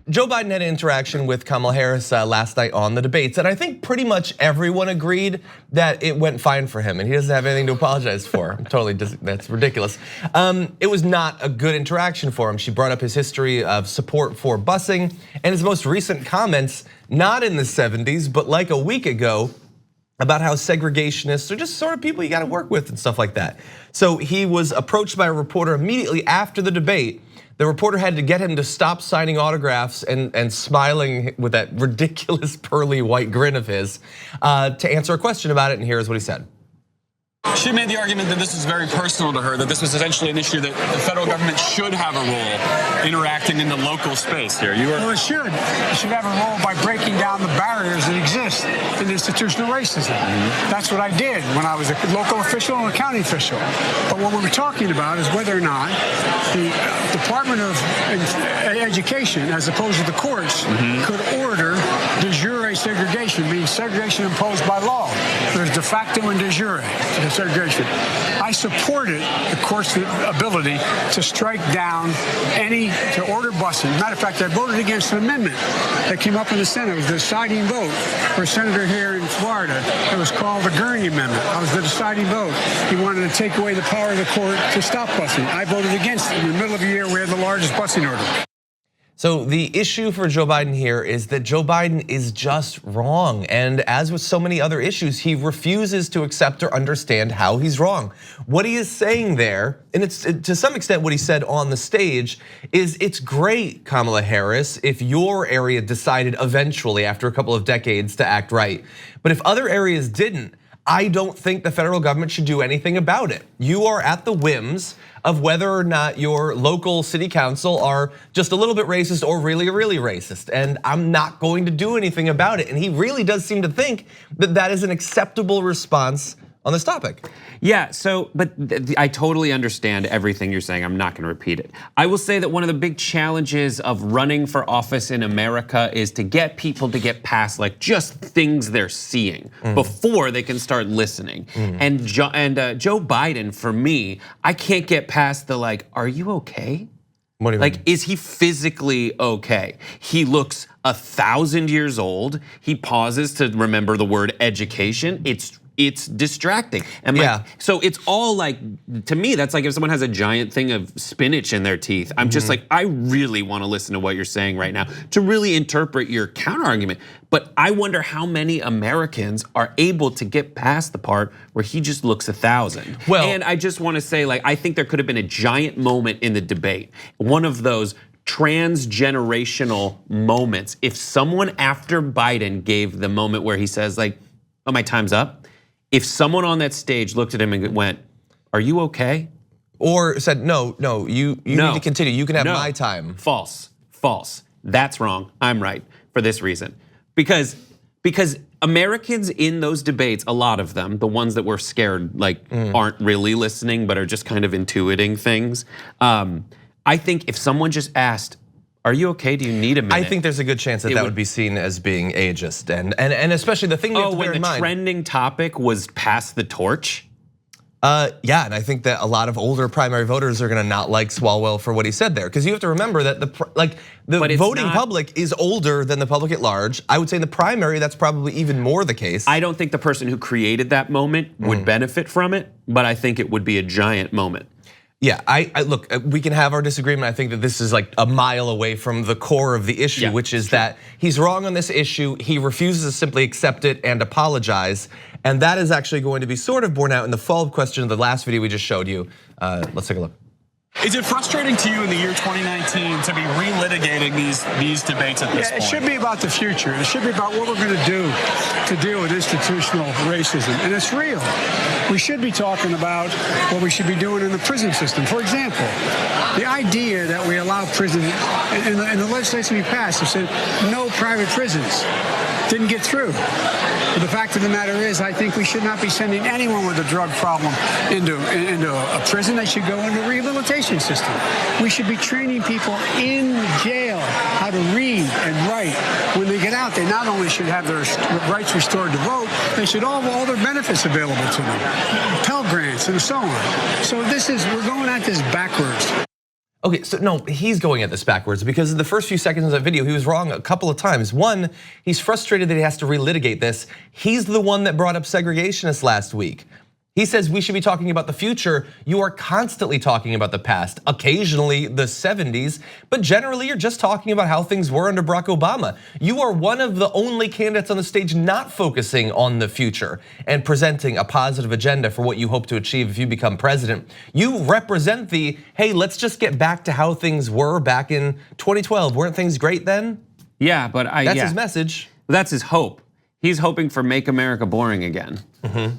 Joe Biden had an interaction with Kamala Harris last night on the debates, and I think pretty much everyone agreed that it went fine for him, and he doesn't have anything to apologize for. That's ridiculous. It was not a good interaction for him. She brought up his history of support for busing, and his most recent comments, not in the 70s, but like a week ago, about how segregationists are just sort of people you gotta work with and stuff like that. So he was approached by a reporter immediately after the debate. The reporter had to get him to stop signing autographs and smiling with that ridiculous pearly white grin of his to answer a question about it, and here's what he said. She made the argument that this is very personal to her, that this was essentially an issue that the federal government should have a role interacting in the local space here. Well, it should. It should have a role by breaking down the barriers that exist in institutional racism. That's what I did when I was a local official and a county official. But what we were talking about is whether or not the Department of Education, as opposed to the courts, could order de jure segregation, meaning segregation imposed by law. There's de facto and de jure segregation. I supported the court's ability to strike down to order busing. Matter of fact, I voted against an amendment that came up in the Senate. It was the deciding vote for a senator here in Florida. It was called the Gurney Amendment. I was the deciding vote. He wanted to take away the power of the court to stop busing. I voted against it. In the middle of the year, we had the largest busing order. So the issue for Joe Biden here is that Joe Biden is just wrong. And as with so many other issues, he refuses to accept or understand how he's wrong. What he is saying there, and it's to some extent what he said on the stage, is it's great, Kamala Harris, if your area decided eventually after a couple of decades to act right. But if other areas didn't, I don't think the federal government should do anything about it. You are at the whims of whether or not your local city council are just a little bit racist or really, really racist. And I'm not going to do anything about it. And he really does seem to think that that is an acceptable response on this topic. Yeah, but I totally understand everything you're saying. I'm not gonna repeat it. I will say that one of the big challenges of running for office in America is to get people to get past like just things they're seeing before they can start listening. And Joe Biden, for me, I can't get past the like, are you okay? What do you mean? Is he physically okay? He looks 1,000 years old. He pauses to remember the word education. It's distracting. And so it's all like, to me, that's like if someone has a giant thing of spinach in their teeth. I'm just like, I really wanna listen to what you're saying right now to really interpret your counter argument. But I wonder how many Americans are able to get past the part where he just looks 1,000. Well, and I just wanna say, like, I think there could have been a giant moment in the debate. One of those transgenerational moments. If someone after Biden gave the moment where he says like, oh, my time's up. If someone on that stage looked at him and went, are you okay? Or said, no, you need to continue, you can have my time. False, that's wrong, I'm right for this reason. Because Americans in those debates, a lot of them, the ones that were scared like aren't really listening but are just kind of intuiting things. I think if someone just asked, are you okay? Do you need a minute? I think there's a good chance that would be seen as being ageist, and especially the thing you have to bear in mind. When the trending topic was pass the torch. Yeah, and I think that a lot of older primary voters are gonna not like Swalwell for what he said there, because you have to remember that the voting public is older than the public at large. I would say in the primary, that's probably even more the case. I don't think the person who created that moment would benefit from it, but I think it would be a giant moment. Yeah, I look, we can have our disagreement. I think that this is like a mile away from the core of the issue, which is that he's wrong on this issue. He refuses to simply accept it and apologize. And that is actually going to be sort of borne out in the follow-up question of the last video we just showed you. Let's take a look. Is it frustrating to you in the year 2019 to be relitigating these debates at this point? It should be about the future. It should be about what we're going to do to deal with institutional racism. And it's real. We should be talking about what we should be doing in the prison system. For example, the idea that we allow prison, in the legislation we passed, it said no private prisons. Didn't get through. But the fact of the matter is, I think we should not be sending anyone with a drug problem into a prison. They should go into a rehabilitation system. We should be training people in jail how to read and write. When they get out, they not only should have their rights restored to vote, they should all their benefits available to them, Pell Grants and so on. So we're going at this backwards. Okay, so no, he's going at this backwards because in the first few seconds of that video, he was wrong a couple of times. One, he's frustrated that he has to relitigate this. He's the one that brought up segregationists last week. He says we should be talking about the future. You are constantly talking about the past, occasionally the 70s, but generally you're just talking about how things were under Barack Obama. You are one of the only candidates on the stage not focusing on the future and presenting a positive agenda for what you hope to achieve if you become president. You represent the, hey, let's just get back to how things were back in 2012. Weren't things great then? Yeah, but that's his message. That's his hope. He's hoping for make America boring again.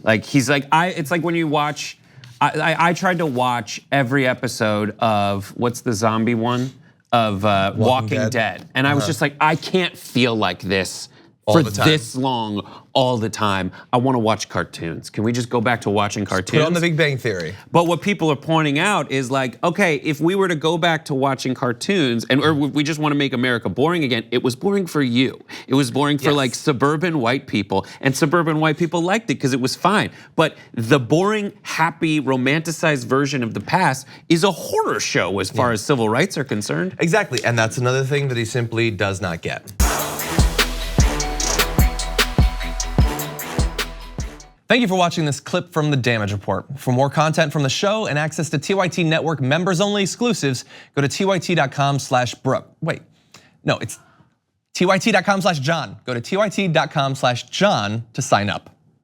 Like he's like, it's like when you watch, I tried to watch every episode of, what's the zombie one? Of Walking Dead. And I was just like, I can't feel like this for this long all the time. I want to watch cartoons. Can we just go back to watching cartoons? Put on the Big Bang Theory. But what people are pointing out is like, okay, if we were to go back to watching cartoons or we just want to make America boring again, it was boring for you. It was boring for like suburban white people, and suburban white people liked it because it was fine. But the boring, happy, romanticized version of the past is a horror show as far as civil rights are concerned. Exactly, and that's another thing that he simply does not get. Thank you for watching this clip from the Damage Report. For more content from the show and access to TYT Network members-only exclusives, go to tyt.com/Brooke. Wait, no, it's tyt.com/John. Go to tyt.com/John to sign up.